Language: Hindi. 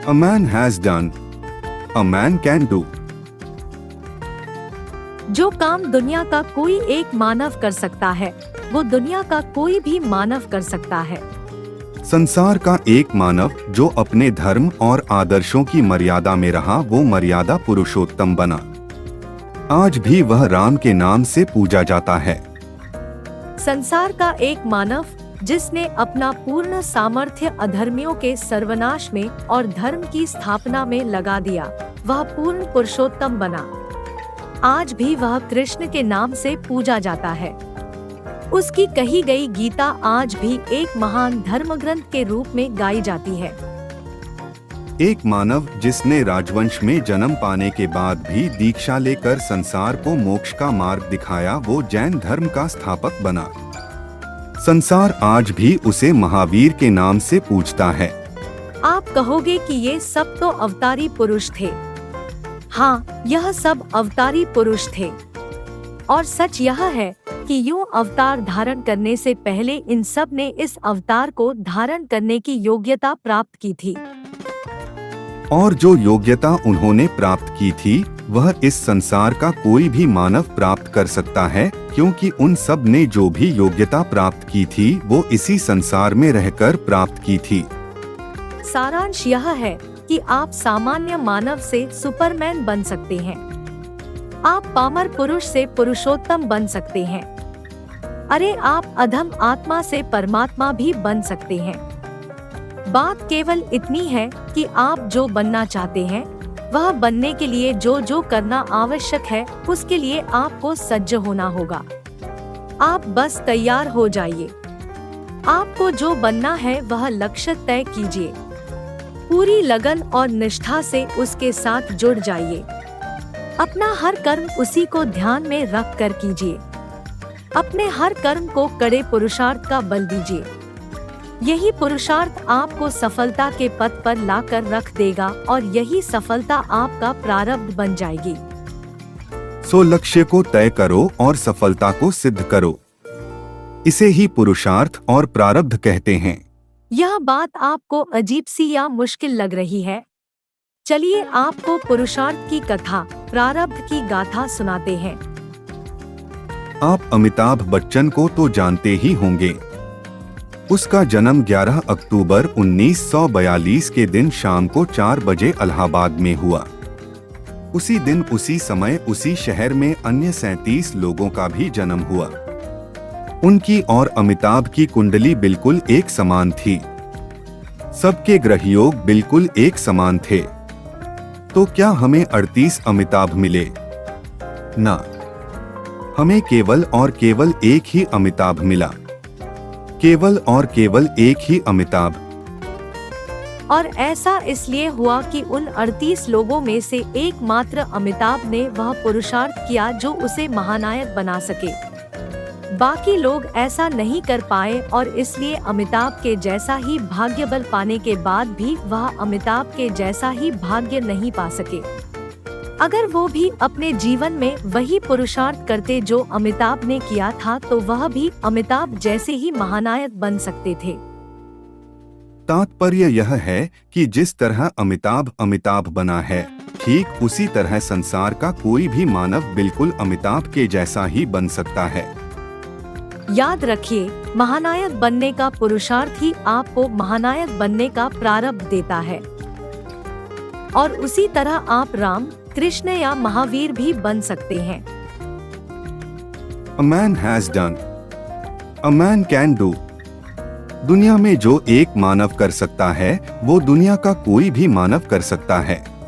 A man has done, a man can do. जो काम दुनिया का कोई एक मानव कर सकता है, वो दुनिया का कोई भी मानव कर सकता है। संसार का एक मानव जो अपने धर्म और आदर्शों की मर्यादा में रहा, वो मर्यादा पुरुषोत्तम बना। आज भी वह राम के नाम से पूजा जाता है। संसार का एक मानव जिसने अपना पूर्ण सामर्थ्य अधर्मियों के सर्वनाश में और धर्म की स्थापना में लगा दिया, वह पूर्ण पुरुषोत्तम बना। आज भी वह कृष्ण के नाम से पूजा जाता है। उसकी कही गई गीता आज भी एक महान धर्म ग्रंथ के रूप में गाई जाती है। एक मानव जिसने राजवंश में जन्म पाने के बाद भी दीक्षा लेकर संसार को मोक्ष का मार्ग दिखाया, वो जैन धर्म का स्थापक बना। संसार आज भी उसे महावीर के नाम से पूजता है। आप कहोगे कि ये सब तो अवतारी पुरुष थे। हाँ, यह सब अवतारी पुरुष थे, और सच यह है कि यूं अवतार धारण करने से पहले इन सब ने इस अवतार को धारण करने की योग्यता प्राप्त की थी। और जो योग्यता उन्होंने प्राप्त की थी, वह इस संसार का कोई भी मानव प्राप्त कर सकता है, क्योंकि उन सब ने जो भी योग्यता प्राप्त की थी, वो इसी संसार में रहकर प्राप्त की थी। सारांश यह है कि आप सामान्य मानव से सुपरमैन बन सकते हैं। आप पामर पुरुष से पुरुषोत्तम बन सकते हैं। अरे, आप अधम आत्मा से परमात्मा भी बन सकते हैं। बात केवल इतनी है कि आप जो बनना चाहते हैं, वह बनने के लिए जो जो करना आवश्यक है, उसके लिए आपको सज्ज होना होगा। आप बस तैयार हो जाइए। आपको जो बनना है वह लक्ष्य तय कीजिए। पूरी लगन और निष्ठा से उसके साथ जुड़ जाइए। अपना हर कर्म उसी को ध्यान में रख कर कीजिए। अपने हर कर्म को कड़े पुरुषार्थ का बल दीजिए। यही पुरुषार्थ आपको सफलता के पथ पर लाकर रख देगा, और यही सफलता आपका प्रारब्ध बन जाएगी। सो लक्ष्य को तय करो और सफलता को सिद्ध करो। इसे ही पुरुषार्थ और प्रारब्ध कहते हैं। यह बात आपको अजीब सी या मुश्किल लग रही है? चलिए आपको पुरुषार्थ की कथा, प्रारब्ध की गाथा सुनाते हैं। आप अमिताभ बच्चन को तो जानते ही होंगे। उसका जन्म 11 अक्टूबर 1942 के दिन शाम को 4 बजे इलाहाबाद में हुआ। उसी दिन, उसी समय, उसी शहर में अन्य 37 लोगों का भी जन्म हुआ। उनकी और अमिताभ की कुंडली बिल्कुल एक समान थी। सबके ग्रहयोग बिल्कुल एक समान थे। तो क्या हमें 38 अमिताभ मिले? ना, हमें केवल और केवल एक ही अमिताभ मिला। केवल और केवल एक ही अमिताभ। और ऐसा इसलिए हुआ कि उन 38 लोगों में से एकमात्र अमिताभ ने वह पुरुषार्थ किया जो उसे महानायक बना सके। बाकी लोग ऐसा नहीं कर पाए, और इसलिए अमिताभ के जैसा ही भाग्य बल पाने के बाद भी वह अमिताभ के जैसा ही भाग्य नहीं पा सके। अगर वो भी अपने जीवन में वही पुरुषार्थ करते जो अमिताभ ने किया था, तो वह भी अमिताभ जैसे ही महानायक बन सकते थे। तात्पर्य यह है कि जिस तरह अमिताभ बना है, ठीक उसी तरह संसार का कोई भी मानव बिल्कुल अमिताभ के जैसा ही बन सकता है। याद रखिए, महानायक बनने का पुरुषार्थ ही आपको महानायक बनने का प्रारब्ध देता है। और उसी तरह आप राम, कृष्ण या महावीर भी बन सकते हैं। A man has done, a man can do. दुनिया में जो एक मानव कर सकता है, वो दुनिया का कोई भी मानव कर सकता है।